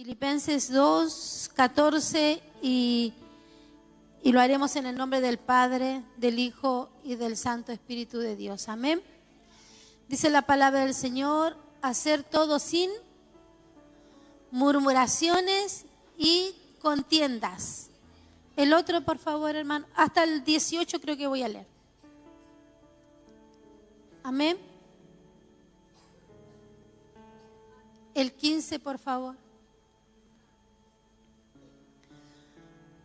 Filipenses 2, 14 y lo haremos en el nombre del Padre, del Hijo y del Santo Espíritu de Dios. Amén. Dice la palabra del Señor, hacer todo sin murmuraciones y contiendas. El otro, por favor, hermano. Hasta el 18 creo que voy a leer. Amén. El 15, por favor.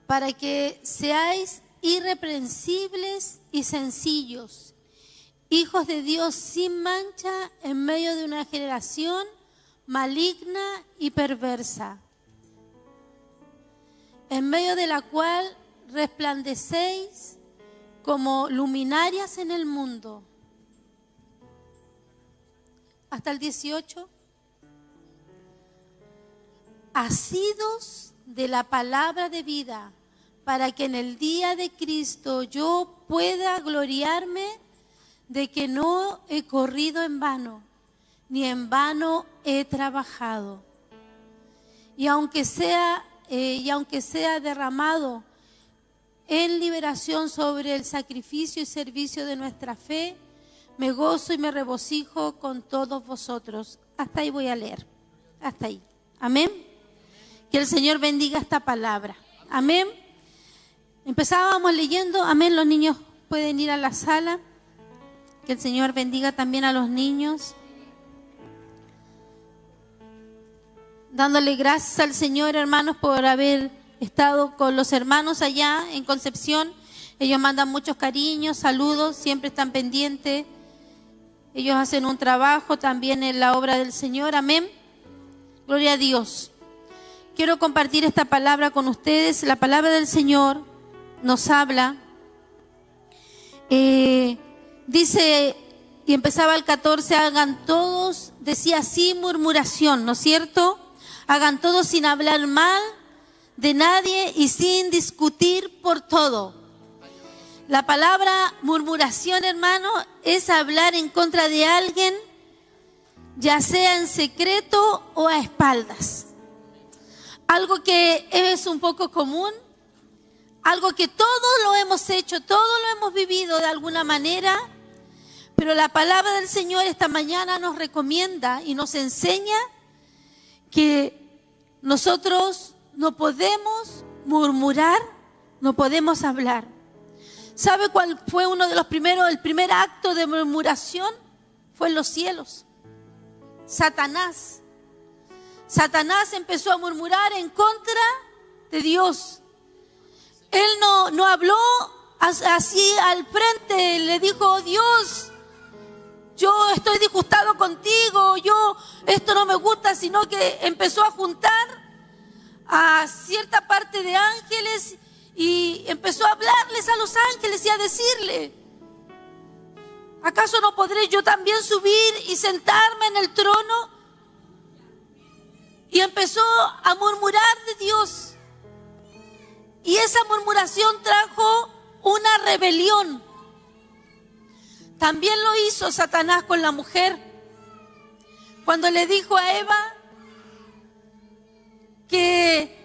Para que seáis irreprensibles y sencillos, hijos de Dios sin mancha en medio de una generación maligna y perversa, en medio de la cual resplandecéis como luminarias en el mundo. Hasta el 18. Asidos de la palabra de vida, para que en el día de Cristo yo pueda gloriarme de que no he corrido en vano, ni en vano he trabajado. Y aunque sea derramado en liberación sobre el sacrificio y servicio de nuestra fe, me gozo y me regocijo con todos vosotros. Hasta ahí voy a leer. Hasta ahí. Amén. Que el Señor bendiga esta palabra. Amén. Empezábamos leyendo. Amén. Los niños pueden ir a la sala. Que el Señor bendiga también a los niños. Dándole gracias al Señor, hermanos, por haber estado con los hermanos allá en Concepción. Ellos mandan muchos cariños, saludos, siempre están pendientes. Ellos hacen un trabajo también en la obra del Señor. Amén. Gloria a Dios. Quiero compartir esta palabra con ustedes. La palabra del Señor nos habla. Dice, y empezaba el 14, hagan todos, decía sin murmuración, ¿no es cierto? Hagan todos sin hablar mal de nadie y sin discutir por todo. La palabra murmuración, hermano, es hablar en contra de alguien, ya sea en secreto o a espaldas. Algo que es un poco común, algo que todos lo hemos hecho, todos lo hemos vivido de alguna manera, pero la palabra del Señor esta mañana nos recomienda y nos enseña que nosotros no podemos murmurar, no podemos hablar. ¿Sabe cuál fue uno de los primeros, el primer acto de murmuración? Fue en los cielos. Satanás empezó a murmurar en contra de Dios. Él no habló así al frente, le dijo, Dios, yo estoy disgustado contigo, esto no me gusta, sino que empezó a juntar a cierta parte de ángeles y empezó a hablarles a los ángeles y a decirle, ¿acaso no podré yo también subir y sentarme en el trono? Y empezó a murmurar de Dios. Y esa murmuración trajo una rebelión. También lo hizo Satanás con la mujer. Cuando le dijo a Eva que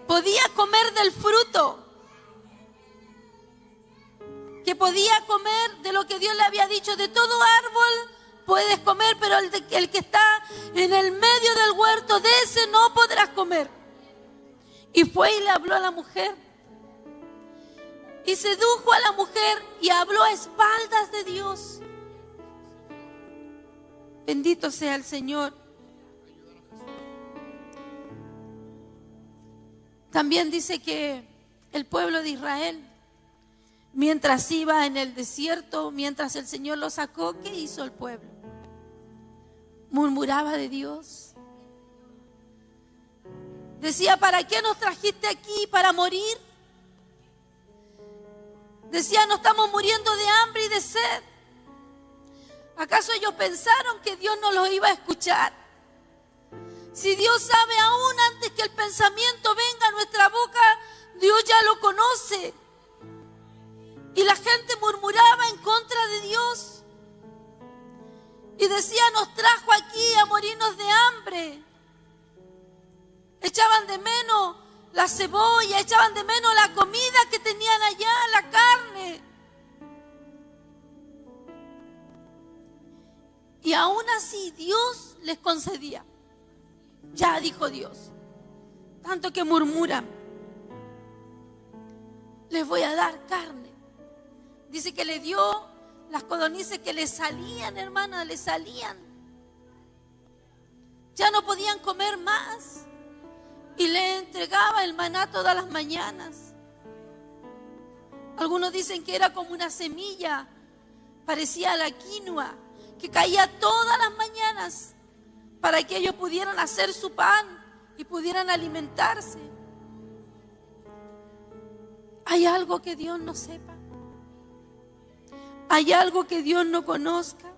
podía comer del fruto, que podía comer de lo que Dios le había dicho, de todo árbol puedes comer, pero el que está en el medio del huerto, de ese no podrás comer. Y fue y le habló a la mujer. Y sedujo a la mujer y habló a espaldas de Dios. Bendito sea el Señor. También dice que el pueblo de Israel, mientras iba en el desierto, mientras el Señor lo sacó, ¿qué hizo el pueblo? Murmuraba de Dios. Decía, ¿para qué nos trajiste aquí? ¿Para morir? Decía, no estamos muriendo de hambre y de sed. ¿Acaso ellos pensaron que Dios no los iba a escuchar? Si Dios sabe aún antes que el pensamiento venga a nuestra boca, Dios ya lo conoce. Y la gente murmuraba en contra de Dios. Y decía, nos trajo aquí a morirnos de hambre. Echaban de menos la cebolla, echaban de menos la comida que tenían allá, la carne. Y aún así Dios les concedía. Ya dijo Dios, tanto que murmuran, les voy a dar carne. Dice que le dio las codornices que le salían, hermana, le salían. Ya no podían comer más. Y le entregaba el maná todas las mañanas. Algunos dicen que era como una semilla, parecía a la quinoa, que caía todas las mañanas para que ellos pudieran hacer su pan y pudieran alimentarse. ¿Hay algo que Dios no sepa? ¿Hay algo que Dios no conozca?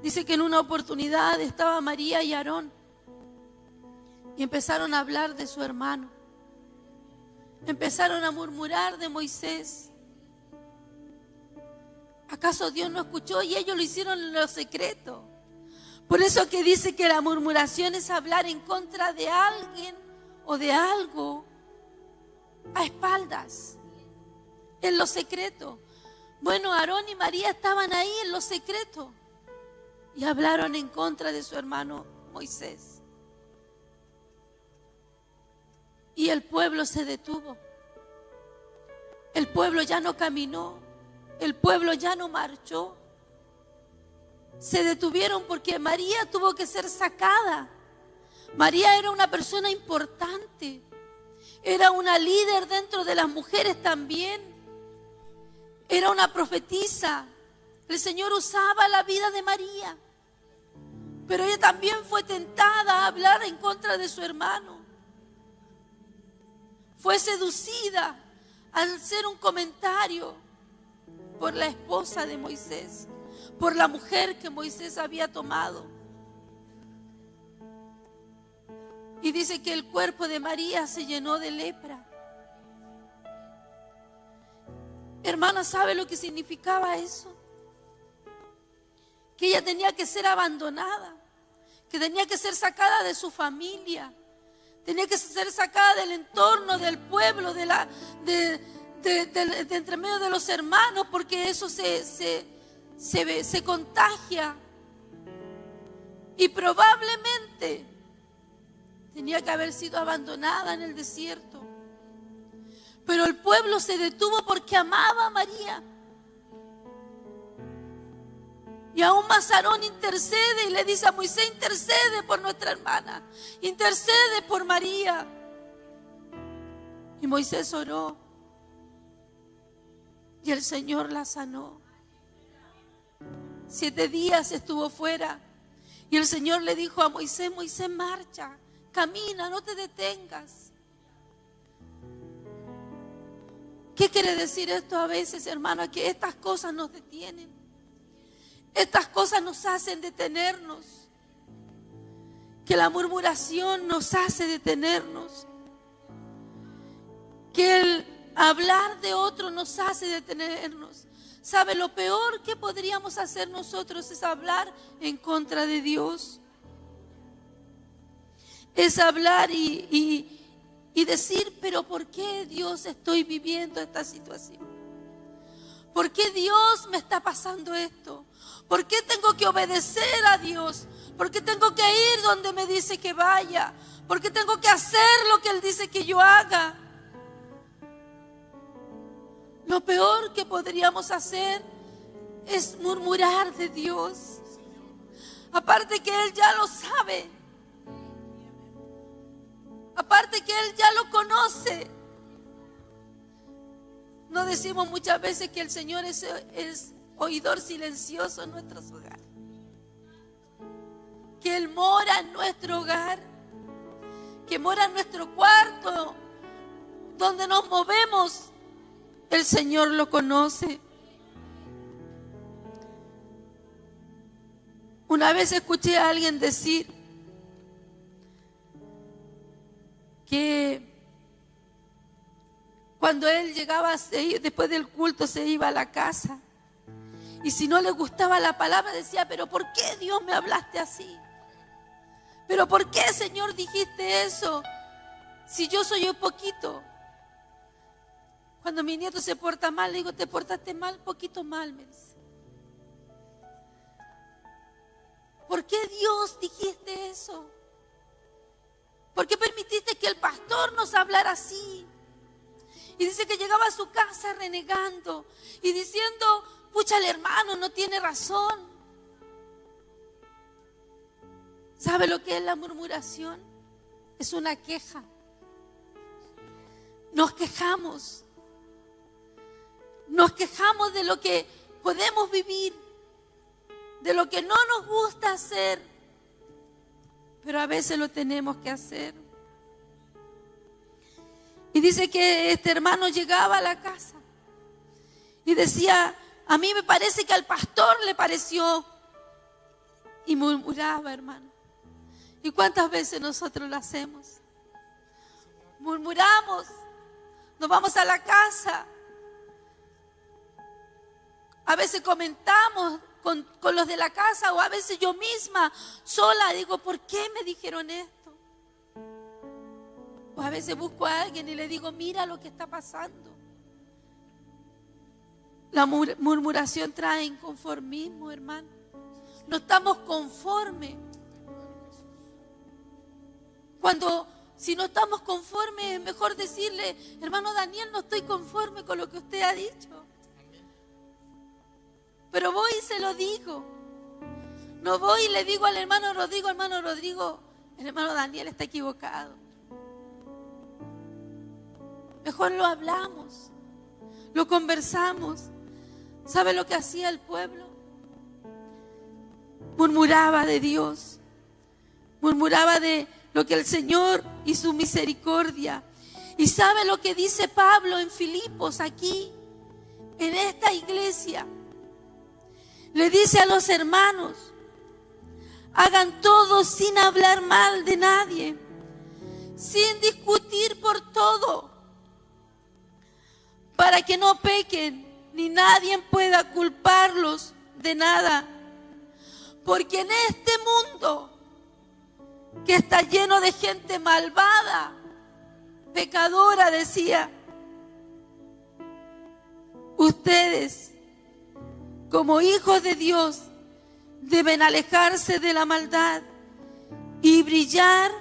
Dice que en una oportunidad estaba María y Aarón y empezaron a hablar de su hermano. Empezaron a murmurar de Moisés. ¿Acaso Dios no escuchó? Y ellos lo hicieron en lo secreto. Por eso que dice que la murmuración es hablar en contra de alguien o de algo a espaldas, en lo secreto. Bueno, Aarón y María estaban ahí en lo secreto y hablaron en contra de su hermano Moisés. Y el pueblo se detuvo. El pueblo ya no caminó. El pueblo ya no marchó. Se detuvieron porque María tuvo que ser sacada. María era una persona importante. Era una líder dentro de las mujeres también. Era una profetisa. El Señor usaba la vida de María. Pero ella también fue tentada a hablar en contra de su hermano. Fue seducida al hacer un comentario por la esposa de Moisés, por la mujer que Moisés había tomado. Y dice que el cuerpo de María se llenó de lepra. Hermana, ¿sabe lo que significaba eso? Que ella tenía que ser abandonada, que tenía que ser sacada de su familia, tenía que ser sacada del entorno, del pueblo, de entre medio de los hermanos, porque eso se contagia. Y probablemente tenía que haber sido abandonada en el desierto. Pero el pueblo se detuvo porque amaba a María. Y aún más Aarón intercede y le dice a Moisés, intercede por nuestra hermana, intercede por María. Y Moisés oró y el Señor la sanó. 7 días estuvo fuera y el Señor le dijo a Moisés, Moisés, marcha, camina, no te detengas. ¿Qué quiere decir esto a veces, hermana? Que estas cosas nos detienen. Estas cosas nos hacen detenernos. Que la murmuración nos hace detenernos. Que el hablar de otro nos hace detenernos. ¿Sabe? Lo peor que podríamos hacer nosotros es hablar en contra de Dios. Es hablar y decir, pero ¿por qué, Dios, estoy viviendo esta situación? ¿Por qué Dios me está pasando esto? ¿Por qué tengo que obedecer a Dios? ¿Por qué tengo que ir donde me dice que vaya? ¿Por qué tengo que hacer lo que Él dice que yo haga? Lo peor que podríamos hacer es murmurar de Dios. Aparte que Él ya lo sabe. Aparte que Él ya lo conoce. No decimos muchas veces que el Señor es oidor silencioso en nuestros hogares. Que Él mora en nuestro hogar. Que mora en nuestro cuarto. Donde nos movemos. El Señor lo conoce. Una vez escuché a alguien decir que cuando él llegaba, después del culto, se iba a la casa Y si no le gustaba la palabra, decía, pero ¿por qué Dios me hablaste así? ¿Pero por qué, Señor, dijiste eso? Si yo soy un poquito. Cuando mi nieto se porta mal, le digo, ¿te portaste mal? Poquito mal, me dice. ¿Por qué, Dios, dijiste eso? ¿Por qué permitiste que el pastor nos hablara así? Y dice que llegaba a su casa renegando y diciendo, pucha, el hermano no tiene razón. ¿Sabe lo que es la murmuración? Es una queja. Nos quejamos. Nos quejamos de lo que podemos vivir, de lo que no nos gusta hacer, pero a veces lo tenemos que hacer. Y dice que este hermano llegaba a la casa y decía, a mí me parece que al pastor le pareció, y murmuraba, hermano. ¿Y cuántas veces nosotros lo hacemos? Murmuramos, nos vamos a la casa, a veces comentamos con los de la casa, o a veces yo misma sola digo, ¿por qué me dijeron esto? O a veces busco a alguien y le digo, mira lo que está pasando. La murmuración trae inconformismo, hermano. No estamos conformes. Si no estamos conformes, es mejor decirle, hermano Daniel, no estoy conforme con lo que usted ha dicho. Pero voy y se lo digo. No voy y le digo al hermano Rodrigo, el hermano Daniel está equivocado. Mejor lo hablamos, lo conversamos. ¿Sabe lo que hacía el pueblo? Murmuraba de Dios, murmuraba de lo que el Señor y su misericordia. ¿Y sabe lo que dice Pablo en Filipos aquí, en esta iglesia? Le dice a los hermanos, hagan todo sin hablar mal de nadie, sin discutir por todo, para que no pequen, ni nadie pueda culparlos de nada. Porque en este mundo que está lleno de gente malvada, pecadora, decía, ustedes, como hijos de Dios, deben alejarse de la maldad y brillar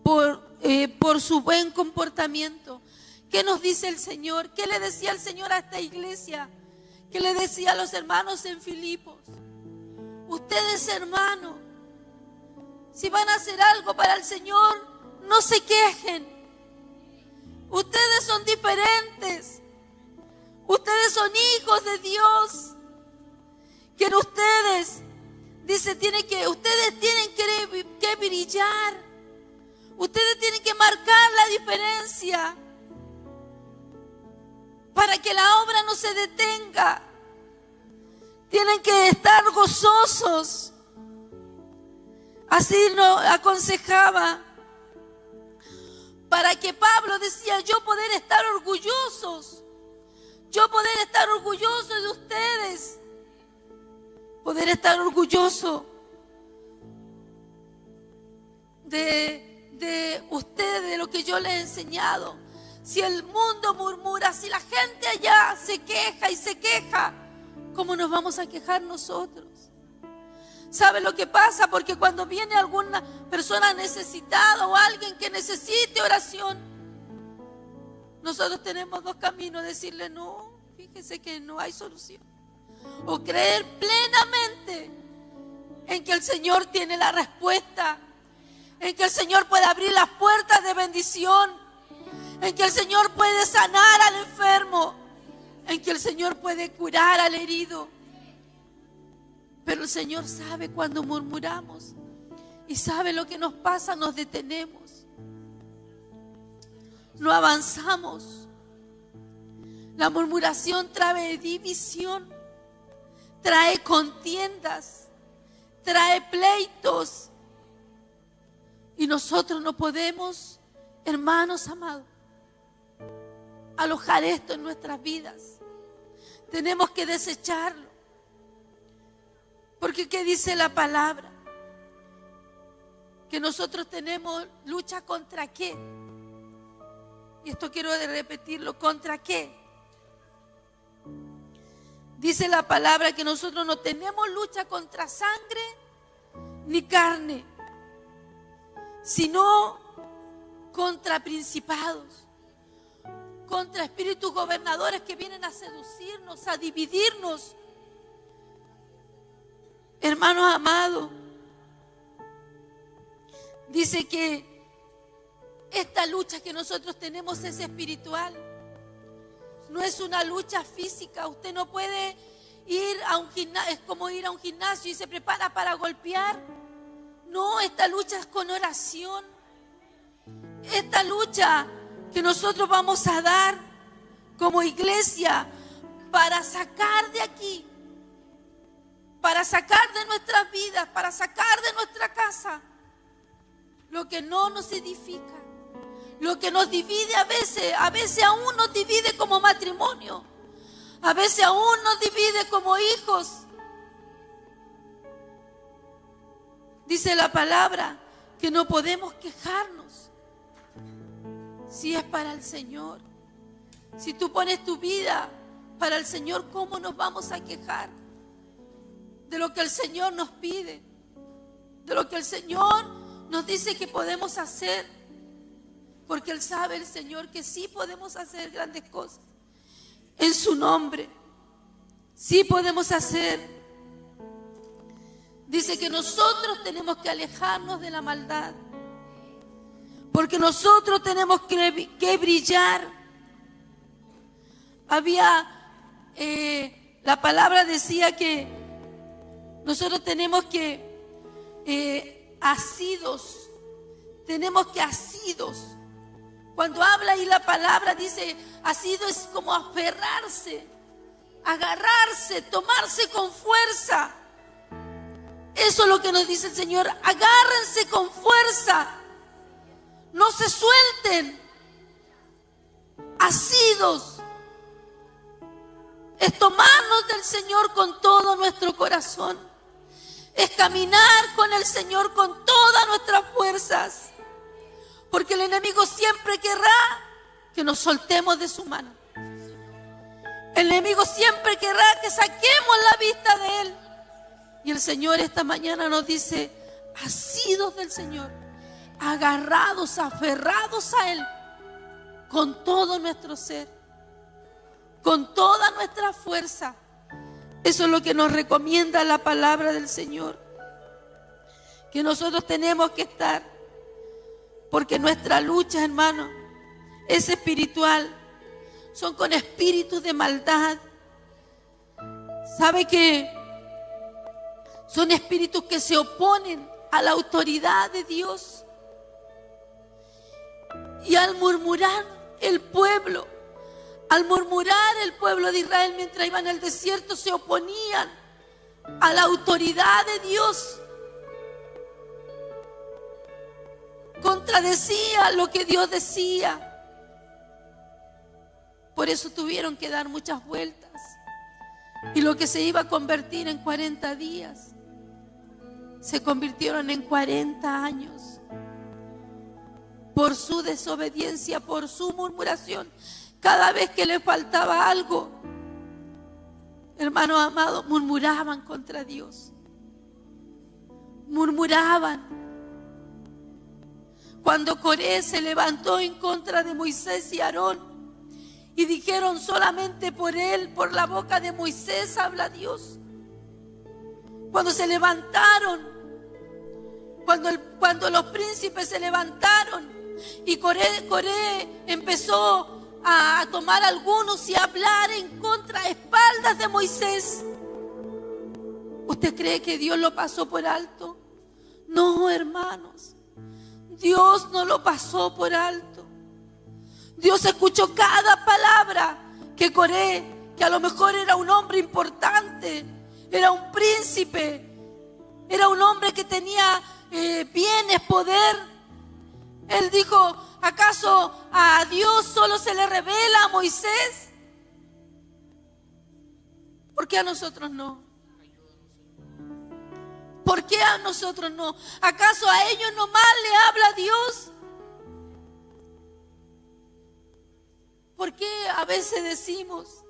por su buen comportamiento. ¿Qué nos dice el Señor? ¿Qué le decía el Señor a esta iglesia? ¿Qué le decía a los hermanos en Filipos? Ustedes, hermanos, si van a hacer algo para el Señor, no se quejen. Ustedes son diferentes. Ustedes son hijos de Dios. Que ustedes, dice, ustedes tienen que brillar. Ustedes tienen que marcar la diferencia para que la obra no se detenga. Tienen que estar gozosos. Así nos aconsejaba. Para que Pablo decía, yo poder estar orgullosos. Yo poder estar orgulloso de ustedes. Poder estar orgulloso de ustedes, de lo que yo les he enseñado. Si el mundo murmura, si la gente allá se queja y se queja, ¿cómo nos vamos a quejar nosotros? ¿Sabe lo que pasa? Porque cuando viene alguna persona necesitada o alguien que necesite oración, nosotros tenemos dos caminos: decirle no, fíjese que no hay solución, o creer plenamente en que el Señor tiene la respuesta, en que el Señor puede abrir las puertas de bendición, en que el Señor puede sanar al enfermo, en que el Señor puede curar al herido. Pero el Señor sabe cuando murmuramos y sabe lo que nos pasa, nos detenemos, no avanzamos. La murmuración trae división, trae contiendas, trae pleitos. Y nosotros no podemos, hermanos amados, alojar esto en nuestras vidas. tenemos que desecharlo. Porque ¿qué dice la palabra? Que nosotros tenemos lucha contra qué. Y esto quiero repetirlo, ¿contra qué? Dice la palabra que nosotros no tenemos lucha contra sangre ni carne, sino contra principados, contra espíritus gobernadores que vienen a seducirnos, a dividirnos. Hermanos amados, dice que esta lucha que nosotros tenemos es espiritual. No es una lucha física. Usted no puede ir a un gimnasio, es como ir a un gimnasio y se prepara para golpear. No, esta lucha es con oración. Esta lucha que nosotros vamos a dar como iglesia para sacar de aquí, para sacar de nuestras vidas, para sacar de nuestra casa lo que no nos edifica, lo que nos divide a veces aún nos divide como matrimonio, a veces aún nos divide como hijos. Dice la palabra que no podemos quejarnos si es para el Señor. Si tú pones tu vida para el Señor, ¿cómo nos vamos a quejar de lo que el Señor nos pide? De lo que el Señor nos dice que podemos hacer. Porque Él sabe, el Señor, que sí podemos hacer grandes cosas en su nombre. Sí podemos hacer. Dice que nosotros tenemos que alejarnos de la maldad, porque nosotros tenemos que brillar. La palabra decía que nosotros tenemos que asidos. Cuando habla ahí la palabra dice asido es como aferrarse, agarrarse, tomarse con fuerza. Eso es lo que nos dice el Señor. Agárrense con fuerza. No se suelten. Asidos. Es tomarnos del Señor con todo nuestro corazón. Es caminar con el Señor con todas nuestras fuerzas. Porque el enemigo siempre querrá que nos soltemos de su mano. El enemigo siempre querrá que saquemos la vista de Él. Y el Señor esta mañana nos dice, asidos del Señor, agarrados, aferrados a Él, con todo nuestro ser, con toda nuestra fuerza. Eso es lo que nos recomienda la palabra del Señor, que nosotros tenemos que estar, porque nuestra lucha, hermano, es espiritual, son con espíritus de maldad. ¿Sabe que son espíritus que se oponen a la autoridad de Dios? Y al murmurar el pueblo de Israel mientras iban al desierto, se oponían a la autoridad de Dios. Contradecía lo que Dios decía. Por eso tuvieron que dar muchas vueltas. Y lo que se iba a convertir en 40 días, se convirtieron en 40 años. Por su desobediencia, por su murmuración. Cada vez que le faltaba algo, hermanos amados, murmuraban contra Dios. Murmuraban. Cuando Coré se levantó en contra de Moisés y Aarón y dijeron solamente por él, por la boca de Moisés habla Dios. Cuando se levantaron, cuando los príncipes se levantaron y Coré empezó a tomar algunos y a hablar en contra, a espaldas de Moisés, ¿usted cree que Dios lo pasó por alto? No, hermanos. Dios no lo pasó por alto. Dios escuchó cada palabra que Coré, que a lo mejor era un hombre importante, era un príncipe, era un hombre que tenía bienes, poder. Él dijo, ¿acaso a Dios solo se le revela a Moisés? ¿Por qué a nosotros no? ¿Por qué a nosotros no? ¿Acaso a ellos nomás le habla Dios? ¿Por qué a veces decimos,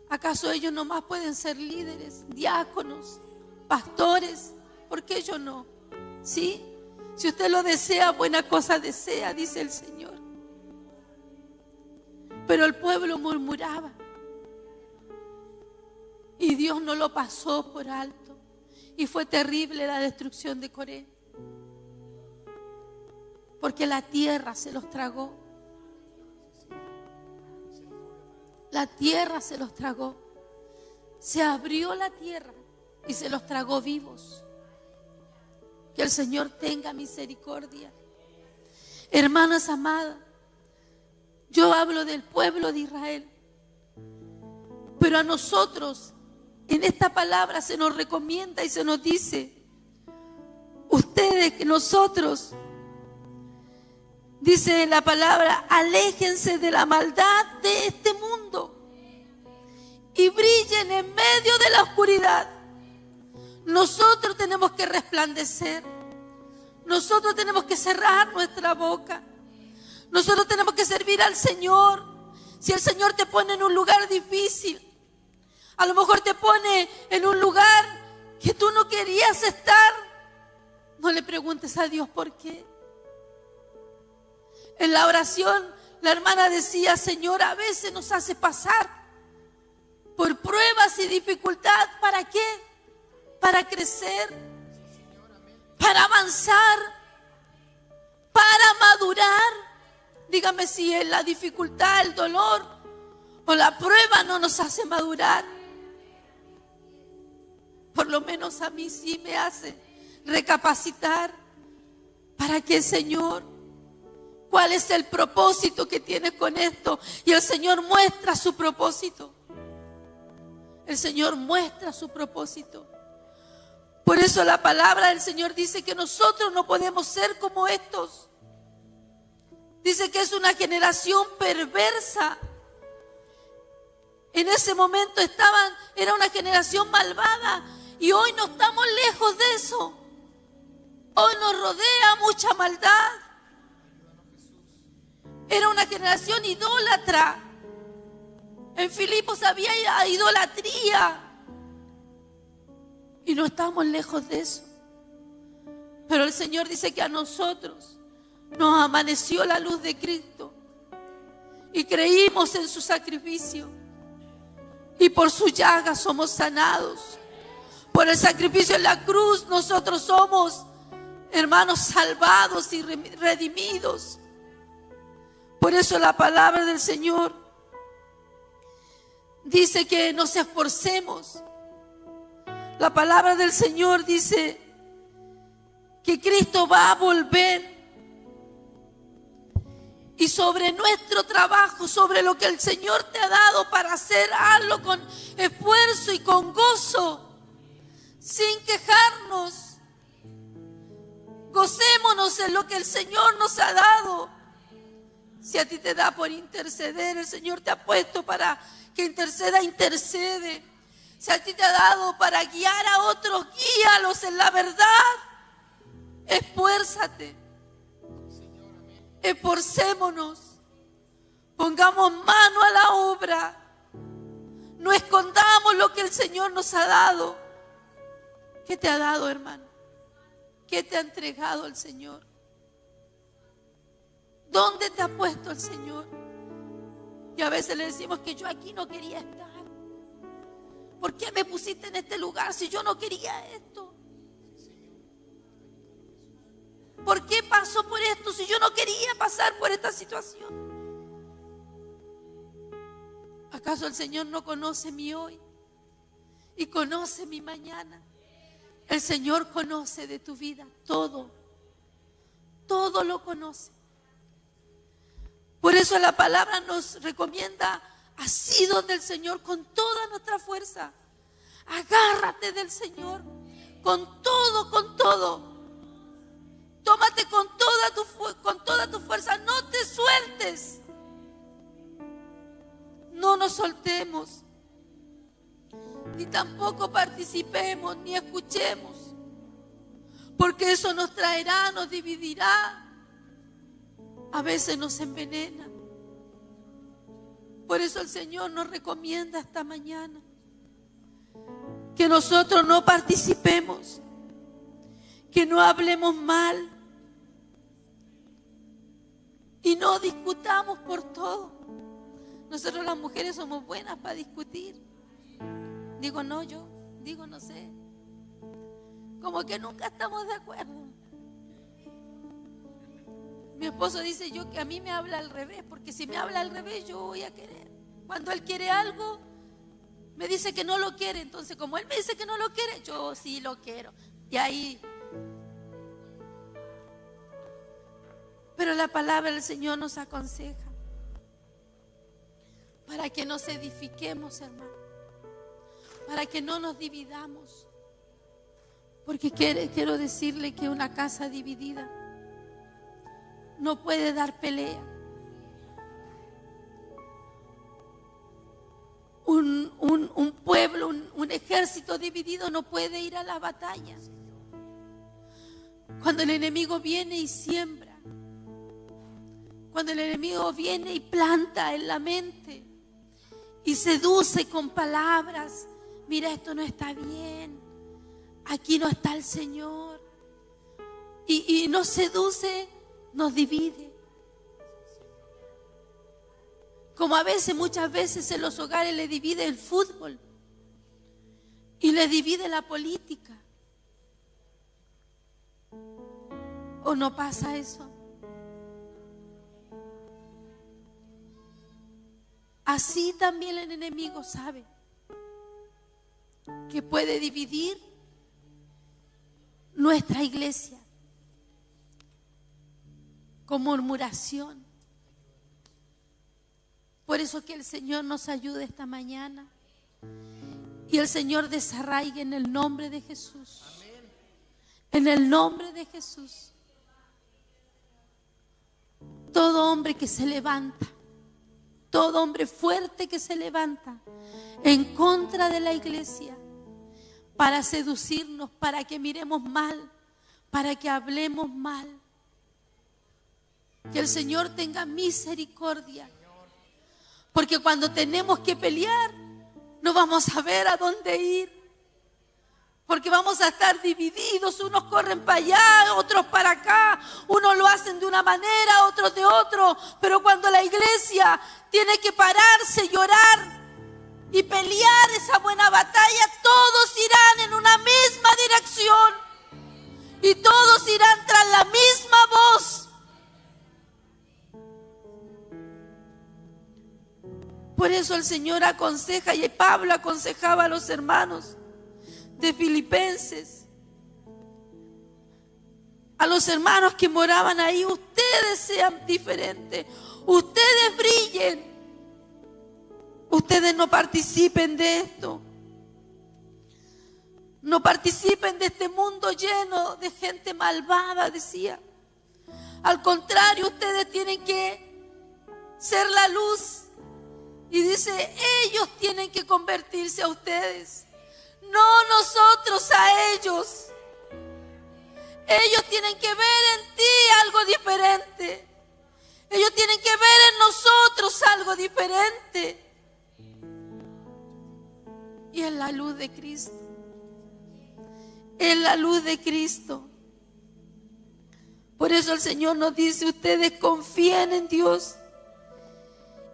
acaso ellos nomás pueden ser líderes, diáconos, pastores? ¿Por qué yo no? ¿Sí? Si usted lo desea, buena cosa desea, dice el Señor. Pero el pueblo murmuraba. Y Dios no lo pasó por alto. Y fue terrible la destrucción de Coré. Porque la tierra se los tragó. La tierra se los tragó. Se abrió la tierra y se los tragó vivos. Que el Señor tenga misericordia. Hermanas amadas, yo hablo del pueblo de Israel. Pero a nosotros, en esta palabra se nos recomienda y se nos dice, ustedes, que nosotros, dice la palabra, aléjense de la maldad de este mundo y brillen en medio de la oscuridad. Nosotros tenemos que resplandecer. Nosotros tenemos que cerrar nuestra boca. Nosotros tenemos que servir al Señor. Si el Señor te pone en un lugar difícil, a lo mejor te pone en un lugar que tú no querías estar, no le preguntes a Dios por qué. En la oración, la hermana decía, Señor, a veces nos hace pasar por pruebas y dificultad. ¿Para qué? Para crecer, para avanzar, para madurar. Dígame si la dificultad, el dolor o la prueba no nos hace madurar. Por lo menos a mí sí me hace recapacitar. ¿Para qué, Señor? ¿Cuál es el propósito que tienes con esto? Y el Señor muestra su propósito. El Señor muestra su propósito. Por eso la palabra del Señor dice que nosotros no podemos ser como estos. Dice que es una generación perversa. En ese momento era una generación malvada. Y hoy no estamos lejos de eso. Hoy nos rodea mucha maldad. Era una generación idólatra. En Filipos había idolatría. Y no estamos lejos de eso. Pero el Señor dice que a nosotros nos amaneció la luz de Cristo. Y creímos en su sacrificio. Y por su llaga somos sanados. Por el sacrificio en la cruz nosotros somos, hermanos, salvados y redimidos. Por eso la palabra del Señor dice que nos esforcemos. La palabra del Señor dice que Cristo va a volver. Y sobre nuestro trabajo, sobre lo que el Señor te ha dado para hacer, hazlo con esfuerzo y con gozo, sin quejarnos. Gocémonos en lo que el Señor nos ha dado. Si a ti te da por interceder, el Señor te ha puesto para que intercede. Si a ti te ha dado para guiar a otros, guíalos en la verdad. Esfuérzate. Esforcémonos. Pongamos mano a la obra. No escondamos lo que el Señor nos ha dado. ¿Qué te ha dado, hermano? ¿Qué te ha entregado el Señor? ¿Dónde te ha puesto el Señor? Y a veces le decimos que yo aquí no quería estar. ¿Por qué me pusiste en este lugar si yo no quería esto? ¿Por qué pasó por esto si yo no quería pasar por esta situación? ¿Acaso el Señor no conoce mi hoy y conoce mi mañana? El Señor conoce de tu vida todo. Todo lo conoce. Por eso la palabra nos recomienda así donde el Señor con toda nuestra fuerza. Agárrate del Señor con todo, con todo. Tómate con toda tu fuerza. No te sueltes. No nos soltemos. ni tampoco participemos, ni escuchemos, porque eso nos traerá, nos dividirá, a veces nos envenena. Por eso el Señor nos recomienda esta mañana que nosotros no participemos, que no hablemos mal y no discutamos por todo. Nosotros las mujeres somos buenas para discutir. Digo, no, yo digo, no sé. Como que nunca estamos de acuerdo. Mi esposo dice yo que a mí me habla al revés, porque si me habla al revés yo voy a querer. Cuando él quiere algo, me dice que no lo quiere. Entonces como él me dice que no lo quiere, yo sí lo quiero. Y ahí. Pero la palabra del Señor nos aconseja para que nos edifiquemos, hermano, para que no nos dividamos. Porque quiero decirle que una casa dividida no puede dar pelea. Un pueblo, un ejército dividido no puede ir a la batalla. Cuando el enemigo viene y siembra, cuando el enemigo viene y planta en la mente y seduce con palabras, mira, esto no está bien, aquí no está el Señor, y nos seduce, nos divide. Como a veces, muchas veces en los hogares le divide el fútbol y le divide la política. ¿O no pasa eso? Así también el enemigo sabe que puede dividir nuestra iglesia con murmuración. Por eso que el Señor nos ayude esta mañana y el Señor desarraigue en el nombre de Jesús. En el nombre de Jesús. Todo hombre que se levanta, todo hombre fuerte que se levanta en contra de la iglesia para seducirnos, para que miremos mal, para que hablemos mal, que el Señor tenga misericordia. Porque cuando tenemos que pelear, no vamos a ver a dónde ir. Porque vamos a estar divididos, unos corren para allá, otros para acá, unos lo hacen de una manera, otros de otro. Pero cuando la iglesia tiene que pararse, llorar y pelear esa buena batalla, todos irán en una misma dirección y todos irán tras la misma voz. Por eso el Señor aconseja, y Pablo aconsejaba a los hermanos de Filipenses, a los hermanos que moraban ahí: ustedes sean diferentes, ustedes brillen, ustedes no participen de esto, no participen de este mundo lleno de gente malvada, decía. Al contrario, ustedes tienen que ser la luz. Y dice, ellos tienen que convertirse a ustedes, no nosotros a ellos. Ellos tienen que ver en ti algo diferente. Ellos tienen que ver en nosotros algo diferente. Y es la luz de Cristo. Es la luz de Cristo. Por eso el Señor nos dice, ustedes confíen en Dios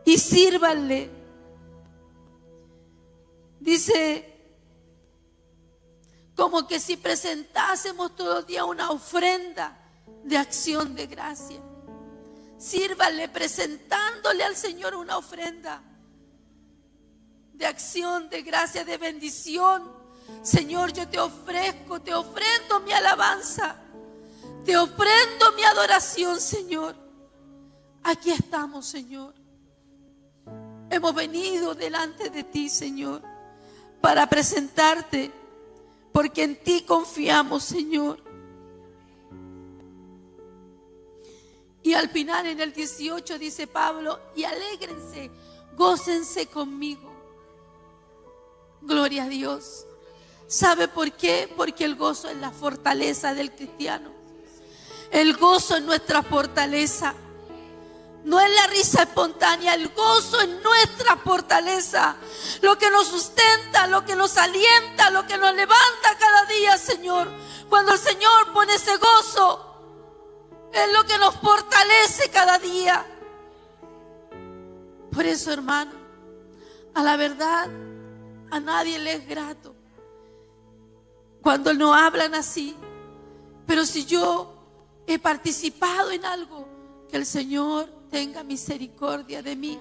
y sírvanle. Dice, como que si presentásemos todos los días una ofrenda de acción de gracia. Sírvanle presentándole al Señor una ofrenda de acción de gracia, de bendición. Señor, yo te ofrezco, te ofrendo mi alabanza, te ofrendo mi adoración, Señor. Aquí estamos, Señor. Hemos venido delante de ti, Señor, para presentarte, porque en ti confiamos, Señor. Y al final, en el 18, dice Pablo, y alégrense, gócense conmigo. Gloria a Dios. ¿Sabe por qué? Porque el gozo es la fortaleza del cristiano. El gozo es nuestra fortaleza. No es la risa espontánea, el gozo es nuestra fortaleza. Lo que nos sustenta, lo que nos alienta, lo que nos levanta cada día, Señor. Cuando el Señor pone ese gozo, es lo que nos fortalece cada día. Por eso, hermano, a la verdad, a nadie le es grato cuando nos hablan así. Pero si yo he participado en algo, que el Señor tenga misericordia de mí.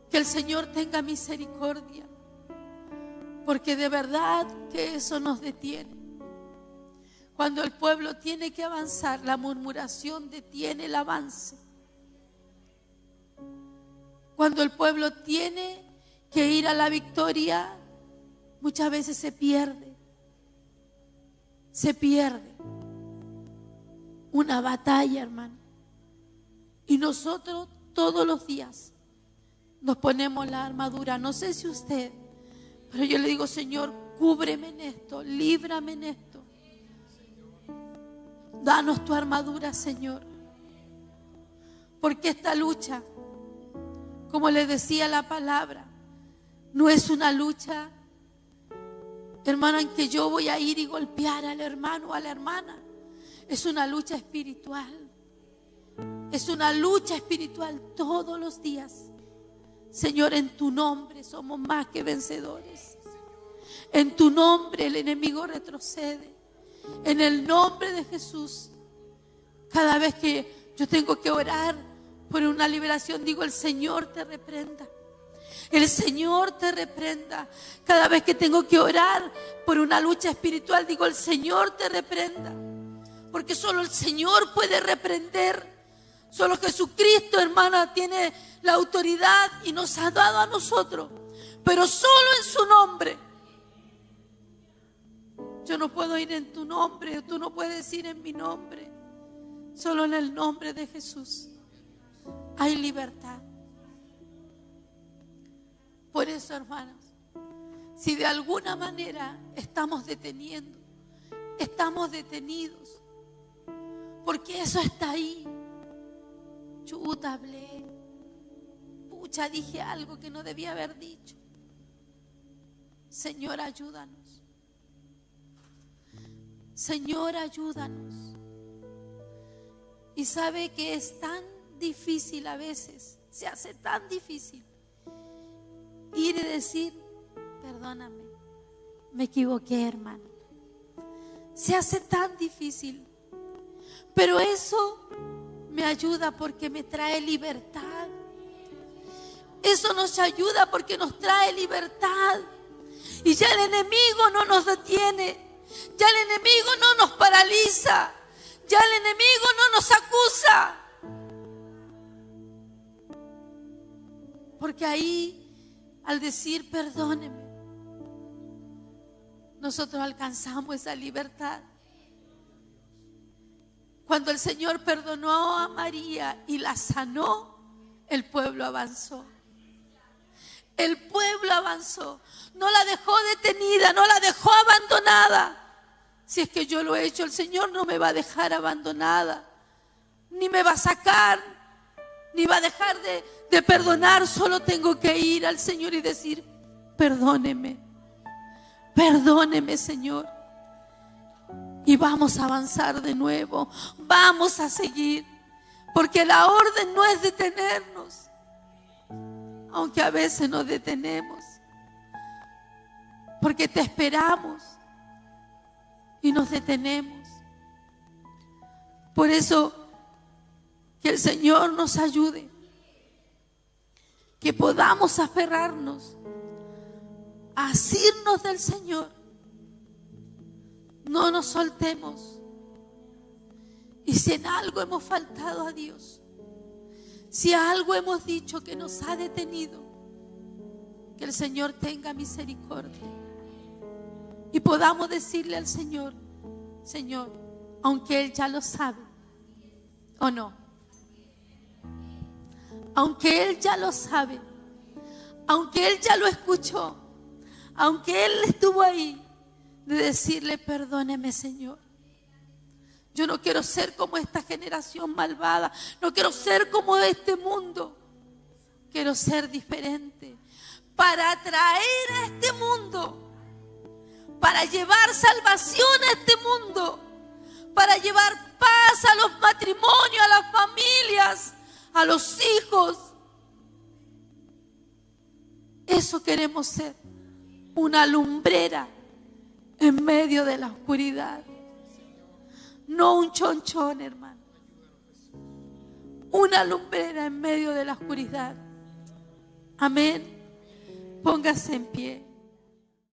Que el Señor tenga misericordia. Porque de verdad que eso nos detiene. Cuando el pueblo tiene que avanzar, la murmuración detiene el avance. Cuando el pueblo tiene que ir a la victoria, muchas veces se pierde. Se pierde una batalla, hermano. Y nosotros todos los días nos ponemos la armadura. No sé si usted, pero yo le digo, Señor, cúbreme en esto, líbrame en esto. Danos tu armadura, Señor. Porque esta lucha, como le decía la palabra, no es una lucha, hermano, en que yo voy a ir y golpear al hermano o a la hermana. Es una lucha espiritual. Es una lucha espiritual todos los días. Señor, en tu nombre somos más que vencedores. En tu nombre el enemigo retrocede. En el nombre de Jesús. Cada vez que yo tengo que orar por una liberación, digo, el Señor te reprenda. El Señor te reprenda. Cada vez que tengo que orar por una lucha espiritual, digo, el Señor te reprenda. Porque solo el Señor puede reprender. Solo Jesucristo, hermana, tiene la autoridad y nos ha dado a nosotros. Pero solo en su nombre. Yo no puedo ir en tu nombre, tú no puedes ir en mi nombre. Solo en el nombre de Jesús hay libertad. Por eso, hermanos, si de alguna manera estamos deteniendo, estamos detenidos, porque eso está ahí. Chuta, hablé. Pucha, dije algo que no debía haber dicho. Señor, ayúdanos. Señor, ayúdanos. Y sabe que es tan difícil a veces, se hace tan difícil ir y decir, perdóname, me equivoqué, hermano. Se hace tan difícil. Pero eso me ayuda porque me trae libertad. Eso nos ayuda porque nos trae libertad. Y ya el enemigo no nos detiene. Ya el enemigo no nos paraliza. Ya el enemigo no nos acusa. Porque ahí, al decir perdóneme, nosotros alcanzamos esa libertad. Cuando el Señor perdonó a María y la sanó, el pueblo avanzó. El pueblo avanzó. No la dejó detenida, no la dejó abandonada. Si es que yo lo he hecho, el Señor no me va a dejar abandonada. Ni me va a sacar, ni va a dejar de perdonar. Solo tengo que ir al Señor y decir, perdóneme. Perdóneme, Señor. Y vamos a avanzar de nuevo. Vamos a seguir. Porque la orden no es detenernos. Aunque a veces nos detenemos. Porque te esperamos. Y nos detenemos. Por eso, que el Señor nos ayude. Que podamos aferrarnos. A asirnos del Señor. No nos soltemos. Y si en algo hemos faltado a Dios, si algo hemos dicho que nos ha detenido, que el Señor tenga misericordia. Y podamos decirle al Señor, Señor, aunque Él ya lo sabe, ¿o no? Aunque Él ya lo sabe, aunque Él ya lo escuchó, aunque Él estuvo ahí, de decirle: perdóneme, Señor. Yo no quiero ser como esta generación malvada, no quiero ser como este mundo, quiero ser diferente, para atraer a este mundo, para llevar salvación a este mundo, para llevar paz a los matrimonios, a las familias, a los hijos. Eso queremos ser, una lumbrera en medio de la oscuridad. No un chonchón, hermano. Una lumbrera en medio de la oscuridad. Amén. Póngase en pie.